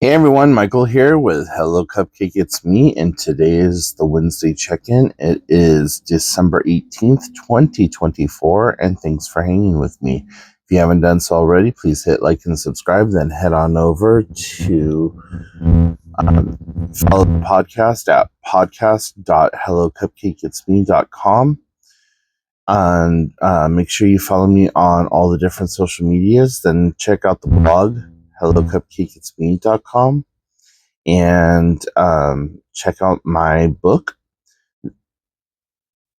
Hey everyone, Michael here with Hello Cupcake It's Me, and today is the Wednesday check-in. It is December 18th, 2024, and thanks for hanging with me. If you haven't done so already, please hit like and subscribe, then head on over to follow the podcast at podcast.hellocupcakeitsme.com. And make sure you follow me on all the different social medias, then check out the blog, hellocupcakeitsme.com. And check out my book,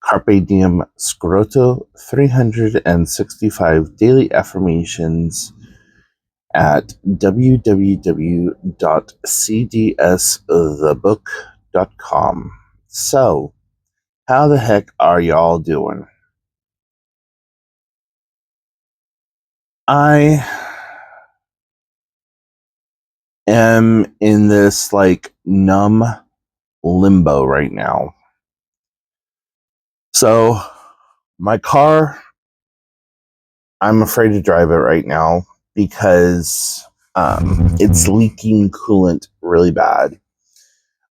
Carpe Diem Scroto 365 Daily Affirmations at www.cdsthebook.com. So, how the heck are y'all doing? I am in this numb limbo right now. So, my car, I'm afraid to drive it right now because it's leaking coolant really bad.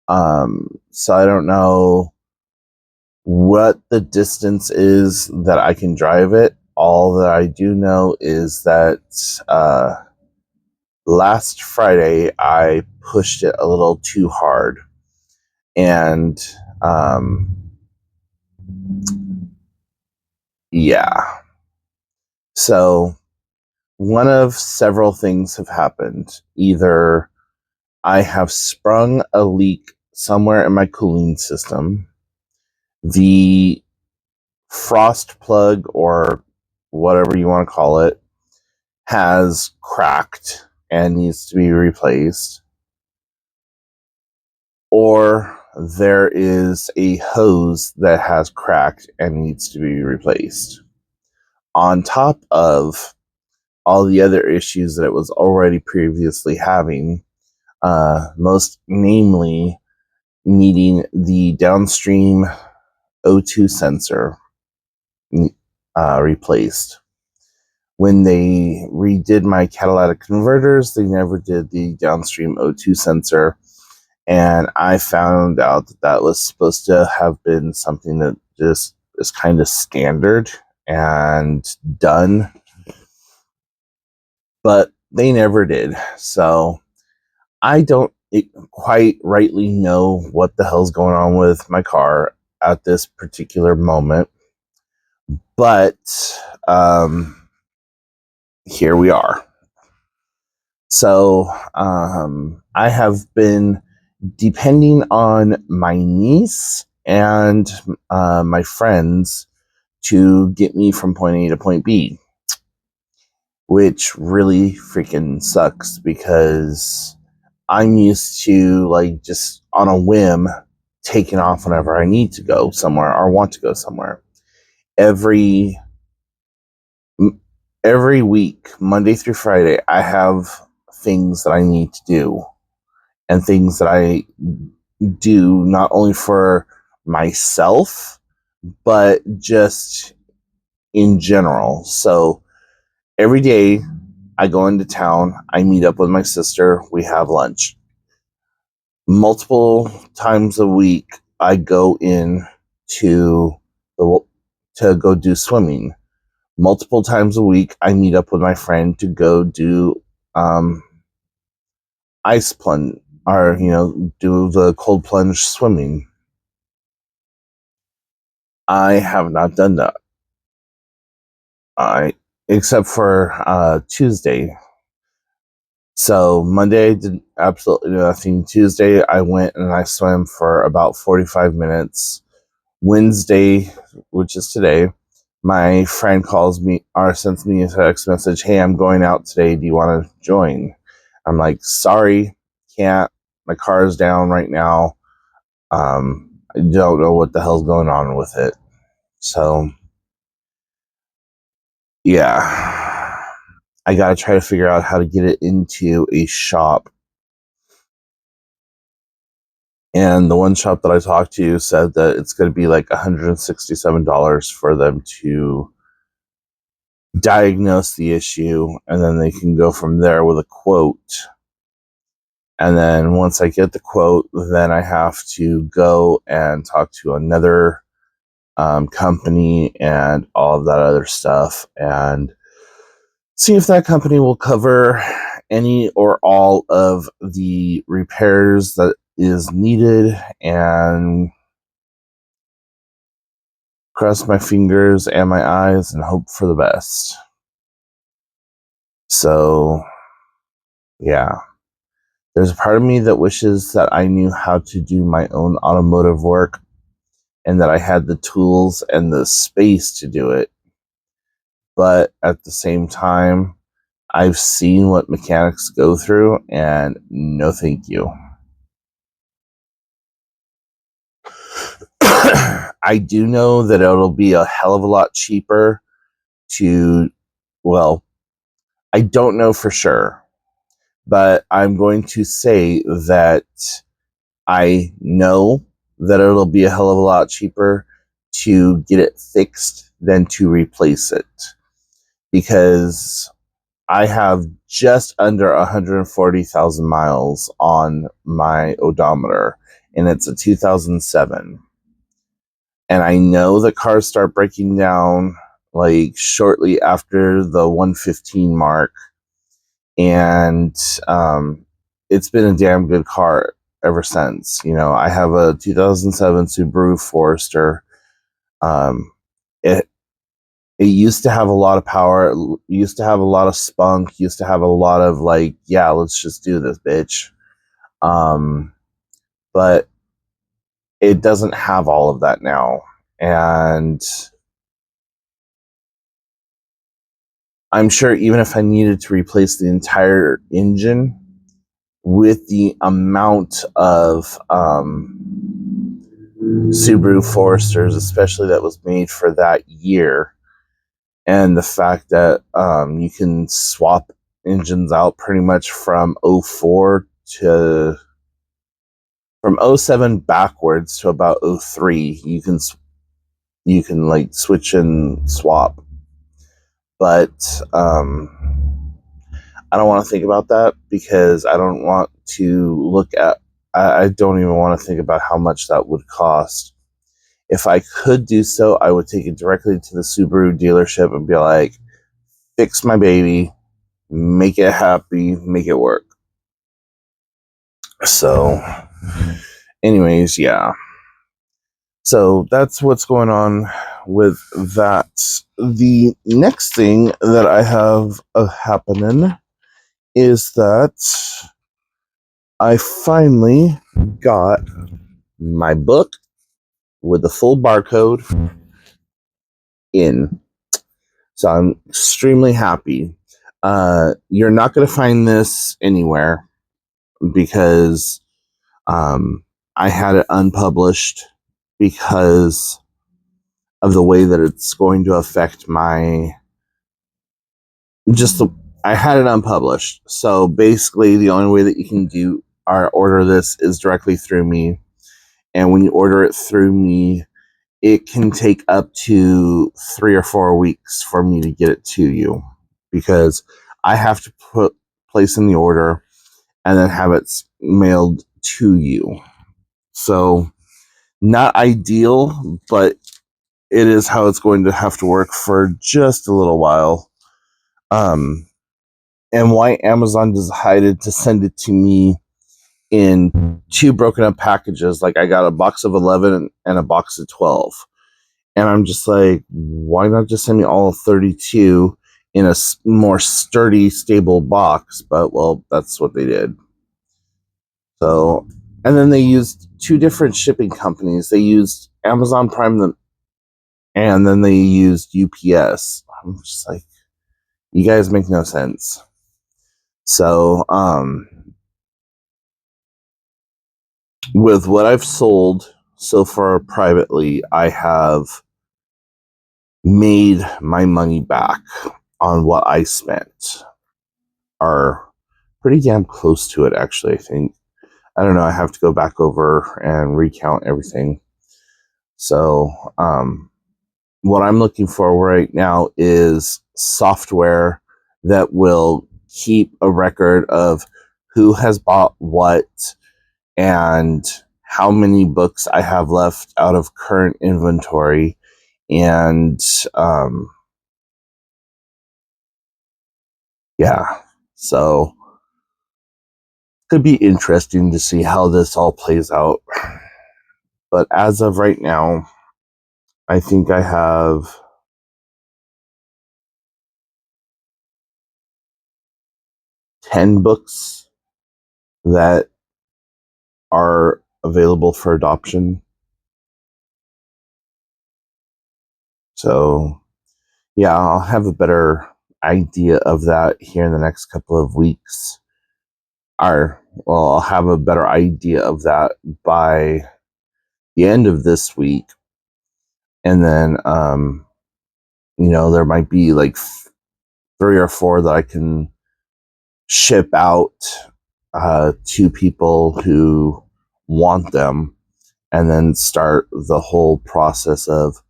So I don't know what the distance is that I can drive it. All that I do know is that last Friday I pushed it a little too hard. And yeah. So one of several things have happened. Either I have sprung a leak somewhere in my cooling system, the frost plug, or whatever you want to call it, has cracked and needs to be replaced, or there is a hose that has cracked and needs to be replaced, on top of all the other issues that it was already previously having, most namely needing the downstream O2 sensor replaced. When they redid my catalytic converters, they never did the downstream O2 sensor, and I found out that that was supposed to have been something that just is kind of standard and done, but they never did. So I don't quite rightly know what the hell's going on with my car at this particular moment, but here we are. So I have been depending on my niece and my friends to get me from point A to point B, which really freaking sucks because I'm used to just on a whim taking off whenever I need to go somewhere or want to go somewhere. Every week, Monday through Friday, I have things that I need to do, and things that I do not only for myself, but just in general. So every day I go into town, I meet up with my sister, we have lunch. Multiple times a week, I go in to go do swimming. Multiple times a week, I meet up with my friend to go do ice plunge, or do the cold plunge swimming. I have not done that. Except for Tuesday. So Monday I did absolutely nothing. Tuesday I went and I swam for about 45 minutes. Wednesday, which is today, my friend calls me or sends me a text message, "Hey, I'm going out today. Do you want to join?" I'm like, "Sorry, can't. My car is down right now. I don't know what the hell's going on with it." So, yeah, I gotta try to figure out how to get it into a shop. And the one shop that I talked to said that it's going to be like $167 for them to diagnose the issue, and then they can go from there with a quote. And then once I get the quote, then I have to go and talk to another company and all of that other stuff and see if that company will cover any or all of the repairs that is needed, and cross my fingers and my eyes and hope for the best. So, yeah. There's a part of me that wishes that I knew how to do my own automotive work and that I had the tools and the space to do it. But at the same time, I've seen what mechanics go through, and no thank you. I do know that it'll be a hell of a lot cheaper to, well, I don't know for sure, but I'm going to say that I know that it'll be a hell of a lot cheaper to get it fixed than to replace it, because I have just under 140,000 miles on my odometer, and it's a 2007. And I know that cars start breaking down like shortly after the 115 mark, and it's been a damn good car ever since. You know, I have a 2007 Subaru Forester. It it used to have a lot of power. It used to have a lot of spunk. Used to have a lot of like, yeah, let's just do this, bitch. But it doesn't have all of that now, and I'm sure even if I needed to replace the entire engine with the amount of Subaru Foresters, especially that was made for that year, and the fact that you can swap engines out pretty much from '04 to from '07 backwards to about '03, you can like switch and swap. But I don't want to think about that because I don't want to look at. I don't even want to think about how much that would cost. If I could do so, I would take it directly to the Subaru dealership and be like, fix my baby, make it happy, make it work. So, anyways, yeah. So that's what's going on with that. The next thing that I have happening is that I finally got my book with the full barcode in. So I'm extremely happy. You're not going to find this anywhere because I had it unpublished because of the way that it's going to affect my just the I had it unpublished. So basically the only way that you can do or order this is directly through me. And when you order it through me, it can take up to 3 or 4 weeks for me to get it to you because I have to place in the order and then have it mailed to you. So not ideal, but it is how it's going to have to work for just a little while. And why Amazon decided to send it to me in 2 broken up packages. Like I got a box of 11 and a box of 12. And I'm just like, why not just send me all 32 in a more sturdy, stable box? But, well, that's what they did. So, and then they used 2 different shipping companies. They used Amazon Prime and then they used UPS. I'm just like, you guys make no sense. So, with what I've sold so far privately, I have made my money back on what I spent, are pretty damn close to it, actually, I think. I don't know, I have to go back over and recount everything. So, what I'm looking for right now is software that will keep a record of who has bought what and how many books I have left out of current inventory. And yeah, so could be interesting to see how this all plays out. But as of right now, I think I have 10 books that are available for adoption. So yeah, I'll have a better idea of that here in the next couple of weeks. I'll have a better idea of that by the end of this week. And then, there might be like 3 or 4 that I can ship out to people who want them, and then start the whole process of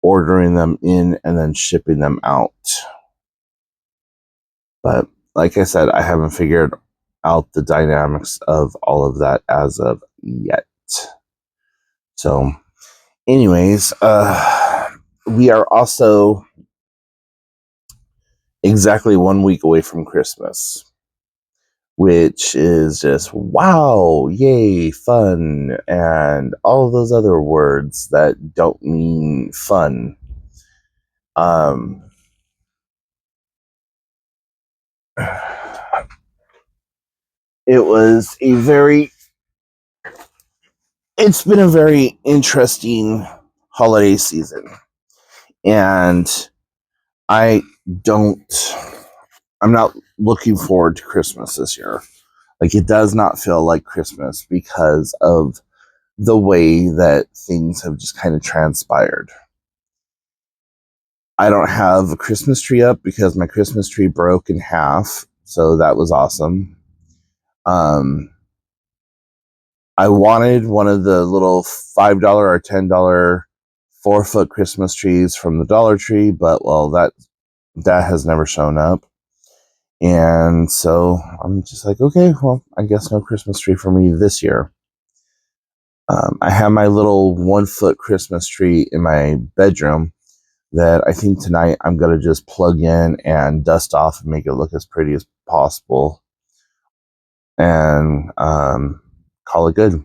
ordering them in and then shipping them out. But like I said, I haven't figured out the dynamics of all of that as of yet. So anyways, we are also exactly 1 week away from Christmas, which is just wow, yay, fun, and all those other words that don't mean fun. It's been a very interesting holiday season, and I'm not looking forward to Christmas this year. Like, it does not feel like Christmas because of the way that things have just kind of transpired. I don't have a Christmas tree up because my Christmas tree broke in half, so that was awesome. I wanted one of the little $5 or $10 4-foot Christmas trees from the Dollar Tree, but well, that has never shown up. And so I'm just like, okay, well, I guess no Christmas tree for me this year. I have my little 1-foot Christmas tree in my bedroom that I think tonight I'm going to just plug in and dust off and make it look as pretty as possible, and call it good.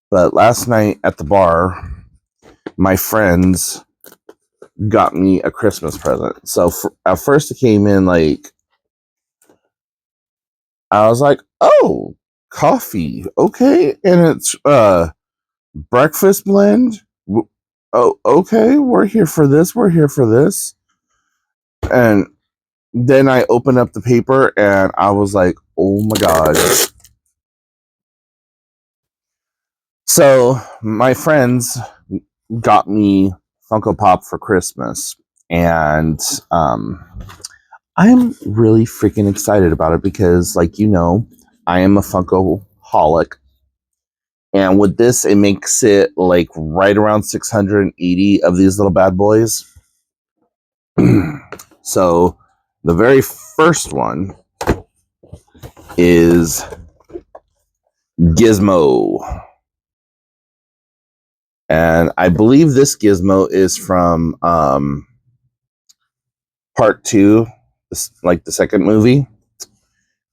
But last night at the bar, my friends got me a Christmas present. So at first it came in like, I was like, oh, coffee, okay, and it's breakfast blend. Oh, okay, we're here for this. And then I opened up the paper and I was like, oh my god. So my friends got me Funko Pop for Christmas, and I'm really freaking excited about it because, like, I am a Funko holic. And with this, it makes it like right around 680 of these little bad boys. So the very first one is Gizmo. And I believe this Gizmo is from part 2, like the second movie,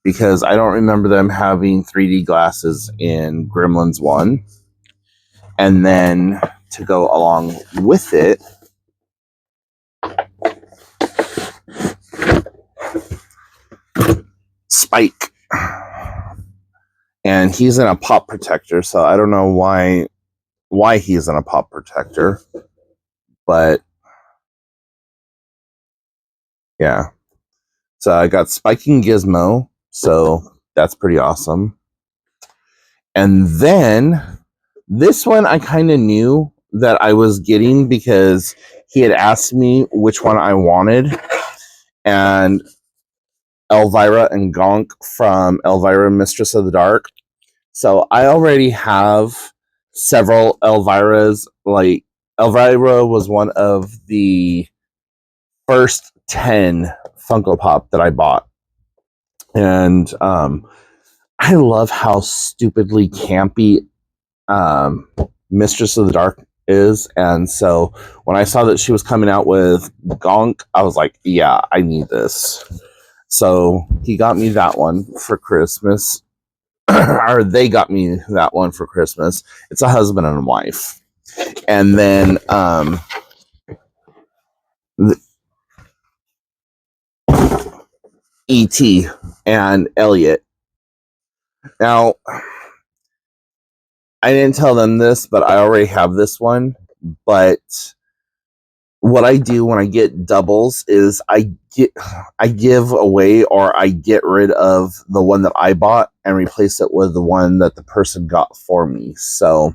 because I don't remember them having 3D glasses in Gremlins 1. And then to go along with it, Spike. And he's in a pop protector, so I don't know why he's in a pop protector. But yeah. So I got Spike and Gizmo, so that's pretty awesome. And then this one I kind of knew that I was getting because he had asked me which one I wanted. And Elvira and Gonk from Elvira, Mistress of the Dark. So I already have several Elviras. Like, Elvira was one of the first 10 Funko Pop that I bought. And I love how stupidly campy Mistress of the Dark is. And so when I saw that she was coming out with Gonk, I was like, yeah, I need this. So he got me that one for Christmas. Or they got me that one for Christmas. It's a husband and a wife. And then E.T. and Elliot. Now, I didn't tell them this, but I already have this one. But what I do when I get doubles is I give away or I get rid of the one that I bought and replace it with the one that the person got for me. So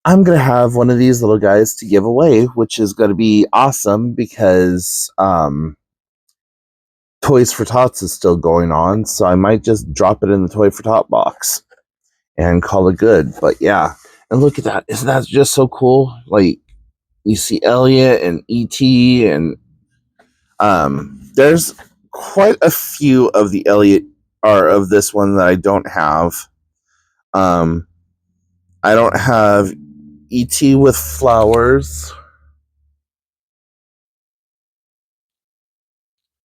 I'm going to have one of these little guys to give away, which is going to be awesome because Toys for Tots is still going on. So I might just drop it in the Toy for Tot box and call it good. But yeah, and look at that. Isn't that just so cool? Like, you see Elliot and E.T. and there's quite a few of the Elliot or of this one that I don't have. I don't have E.T. with flowers.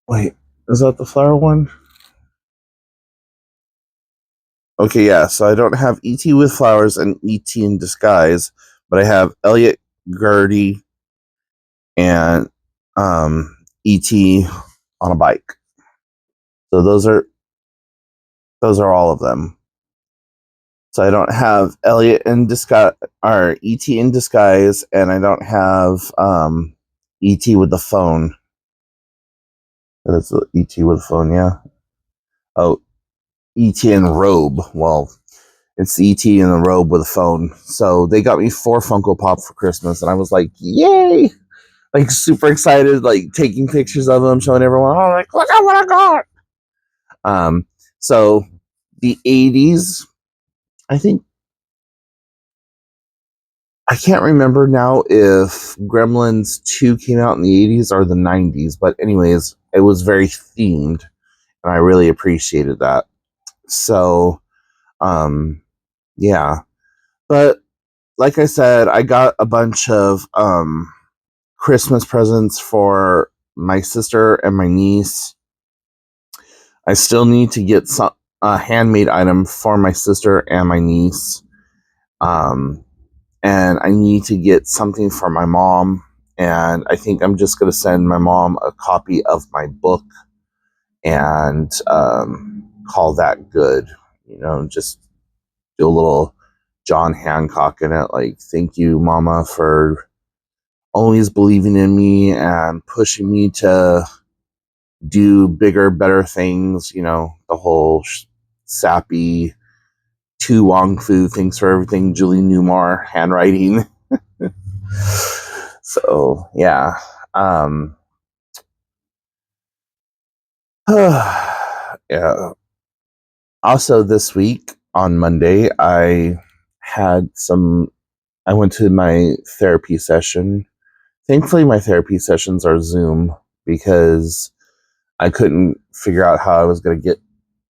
Wait, is that the flower one? Okay, yeah, so I don't have E.T. with flowers and E.T. in disguise, but I have Elliot, Gertie, and E.T. on a bike. So those are all of them. So I don't have Elliot in disguise or E.T. in disguise, and I don't have E.T. with the phone. That's the E.T. with the phone, yeah. Oh, E.T. in robe. Well, it's E.T. in the robe with a phone. So they got me 4 Funko Pop for Christmas, and I was like, yay! Like, super excited, like, taking pictures of them, showing everyone, oh, like, look at what I got! So the 80s, I think, I can't remember now if Gremlins 2 came out in the 80s or the 90s, but anyways, it was very themed, and I really appreciated that. So, yeah. But like I said, I got a bunch of Christmas presents for my sister and my niece. I still need to get a handmade item for my sister and my niece. And I need to get something for my mom. And I think I'm just going to send my mom a copy of my book and call that good. You know, just do a little John Hancock in it. Like, thank you, Mama, for always believing in me and pushing me to do bigger, better things. You know, the whole sappy, Tu Wong Fu, thanks for everything, Julie Newmar handwriting. So, yeah. Yeah. Also, this week on Monday, I went to my therapy session. Thankfully, my therapy sessions are Zoom because I couldn't figure out how I was going to get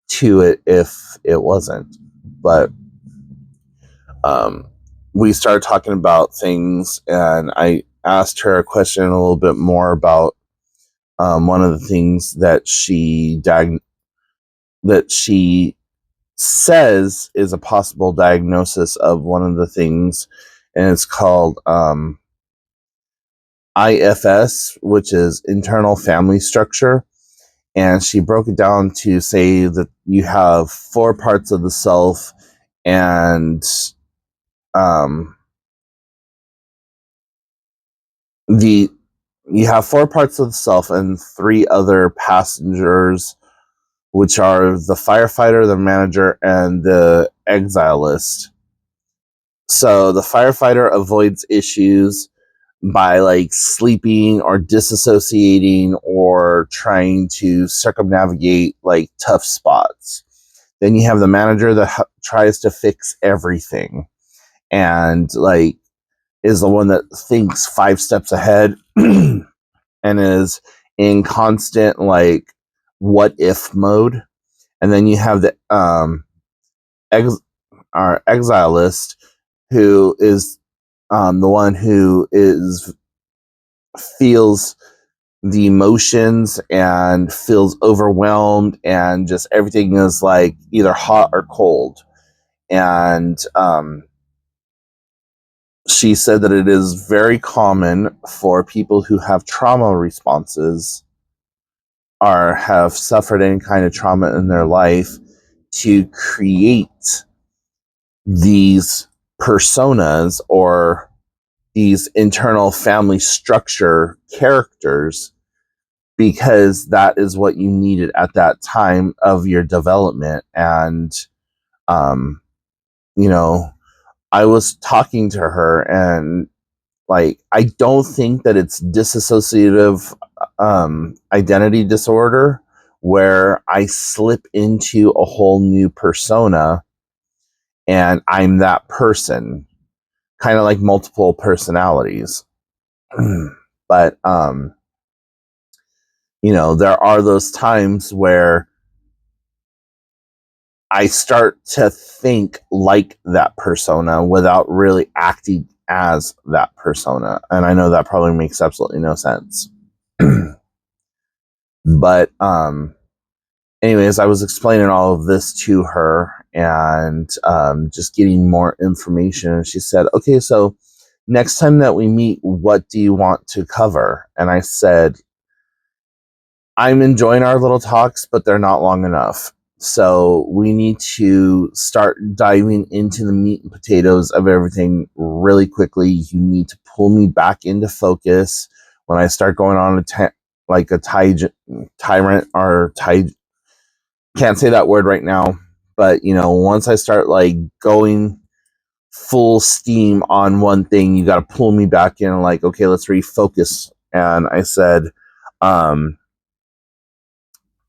to it if it wasn't. But we started talking about things, and I asked her a question a little bit more about one of the things that she says is a possible diagnosis of one of the things, and it's called IFS, which is internal family structure. And she broke it down to say that you have 4 parts of the self, and you have 4 parts of the self and 3 other passengers, which are the firefighter, the manager, and the exilist. So the firefighter avoids issues by like sleeping or disassociating or trying to circumnavigate like tough spots. Then you have the manager that tries to fix everything and like is the one that thinks 5 steps ahead and is in constant like what if mode. And then you have the our exilist, who is the one who feels the emotions and feels overwhelmed, and just everything is like either hot or cold. And she said that it is very common for people who have trauma responses or have suffered any kind of trauma in their life to create these personas or these internal family structure characters, because that is what you needed at that time of your development. And um you know, I was talking to her, and like, I don't think that it's dissociative identity disorder, where I slip into a whole new persona and I'm that person, kind of like multiple personalities. But there are those times where I start to think like that persona without really acting as that persona. And I know that probably makes absolutely no sense. But anyways, I was explaining all of this to her, and just getting more information. And she said, okay, so next time that we meet, what do you want to cover? And I said, I'm enjoying our little talks, but they're not long enough. So we need to start diving into the meat and potatoes of everything really quickly. You need to pull me back into focus when I start going on like a tyrant or can't say that word right now, but once I start like going full steam on one thing, you got to pull me back in, like, okay, let's refocus. And I said,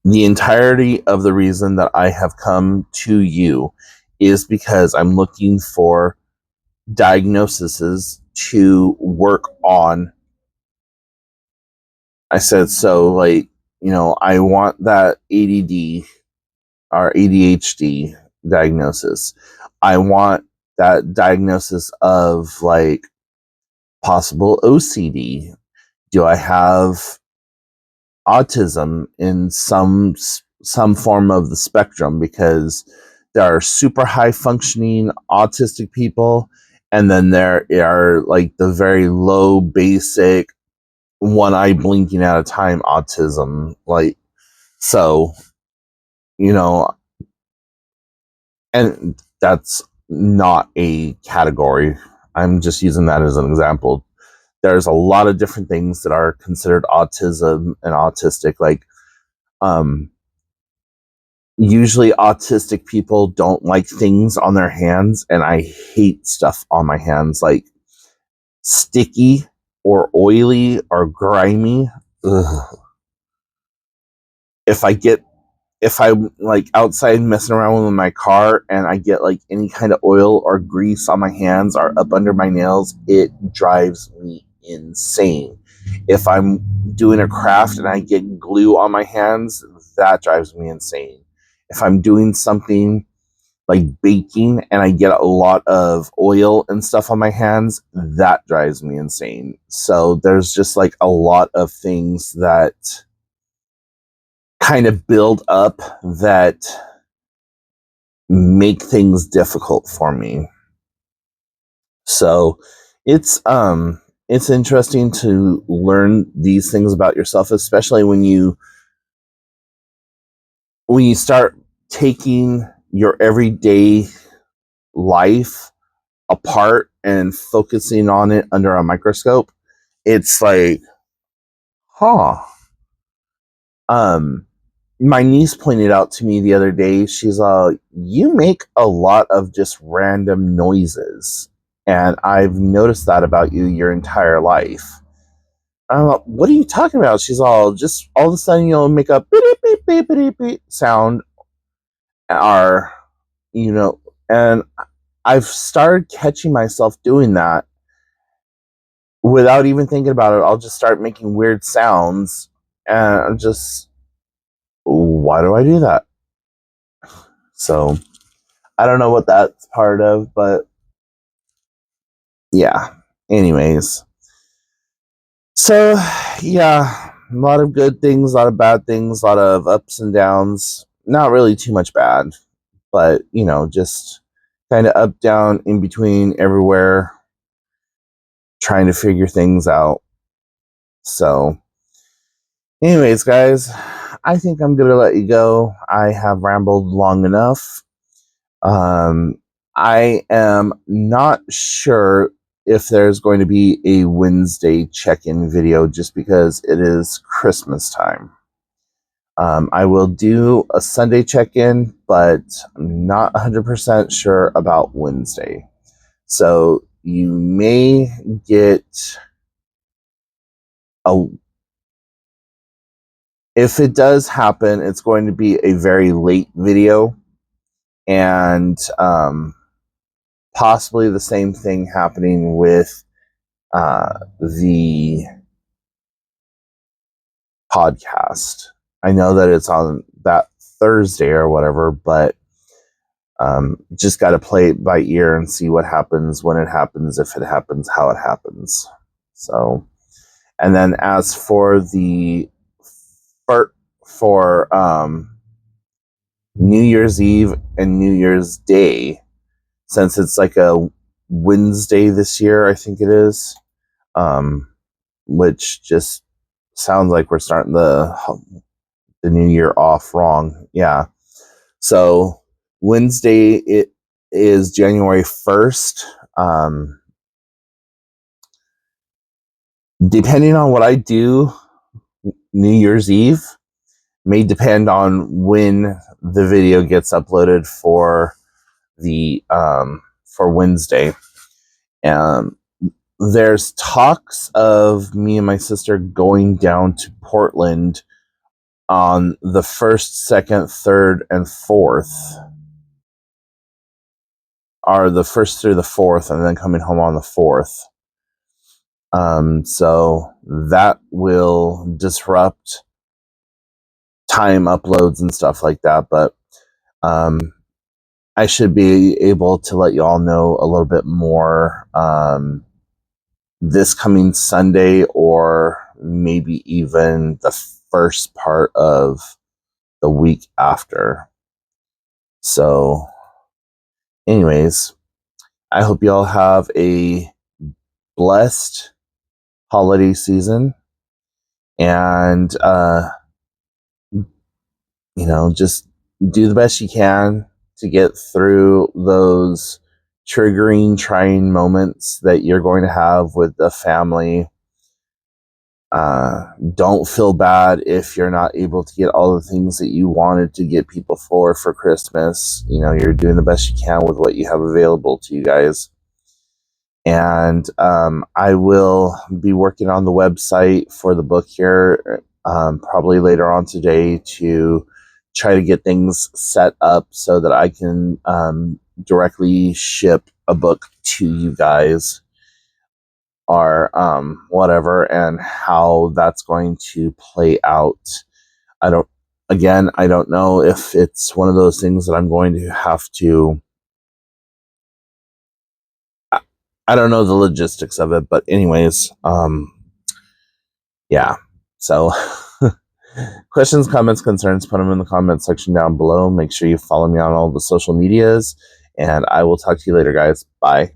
the entirety of the reason that I have come to you is because I'm looking for diagnoses to work on. I said, so like, I want that ADD or ADHD diagnosis. I want that diagnosis of like possible OCD. Do I have autism in some form of the spectrum? Because there are super high functioning autistic people, and then there are like the very low basic one eye blinking at a time autism. Like, so, you know, and that's not a category. I'm just using that as an example. There's a lot of different things that are considered autism and autistic. Like, usually autistic people don't like things on their hands, and I hate stuff on my hands, like sticky or oily or grimy. Ugh. If I get if I'm like outside messing around with my car and I get like any kind of oil or grease on my hands or up under my nails, it drives me insane. If I'm doing a craft and I get glue on my hands, that drives me insane. If I'm doing something like baking and I get a lot of oil and stuff on my hands, that drives me insane. So there's just like a lot of things that kind of build up that make things difficult for me. So it's interesting to learn these things about yourself, especially when you start taking your everyday life apart and focusing on it under a microscope. It's like, huh. Um my niece pointed out to me the other day, she's you make a lot of just random noises. And I've noticed that about you your entire life. I'm like, what are you talking about? She's just all of a sudden, make a beep, beep, beep, beep, beep sound, or, you know, and I've started catching myself doing that without even thinking about it. I'll just start making weird sounds, and I'm just, why do I do that? So I don't know what that's part of, but yeah. Anyways, so yeah, a lot of good things, a lot of bad things, a lot of ups and downs. Not really too much bad, but just kind of up, down, in between, everywhere, trying to figure things out. So, anyways, guys, I think I'm gonna let you go. I have rambled long enough. I am not sure if there's going to be a Wednesday check-in video just because it is Christmas time. I will do a Sunday check-in, but I'm not 100% sure about Wednesday. So you may get a... If it does happen, it's going to be a very late video, and possibly the same thing happening with the podcast. I know that it's on that Thursday or whatever, but just got to play it by ear and see what happens, when it happens, if it happens, how it happens. So, and then as for the for New Year's Eve and New Year's Day, since it's like a Wednesday this year, I think it is, which just sounds like we're starting the new year off wrong. Yeah. So Wednesday, it is January 1st. Depending on what I do, New Year's Eve may depend on when the video gets uploaded for the for Wednesday. There's talks of me and my sister going down to Portland on the 1st, 2nd, 3rd, and 4th, are the 1st through the 4th, and then coming home on the 4th. So that will disrupt time uploads and stuff like that, but I should be able to let you all know a little bit more this coming Sunday, or maybe even the first part of the week after. So anyways, I hope you all have a blessed holiday season, and just do the best you can to get through those triggering, trying moments that you're going to have with the family. Don't feel bad if you're not able to get all the things that you wanted to get people for Christmas. You're doing the best you can with what you have available to you guys. And I will be working on the website for the book here probably later on today to try to get things set up so that I can directly ship a book to you guys, or whatever, and how that's going to play out. I don't know if it's one of those things that I'm going to have to... I don't know the logistics of it, but anyways, yeah. So questions, comments, concerns, put them in the comment section down below. Make sure you follow me on all the social medias, and I will talk to you later, guys. Bye.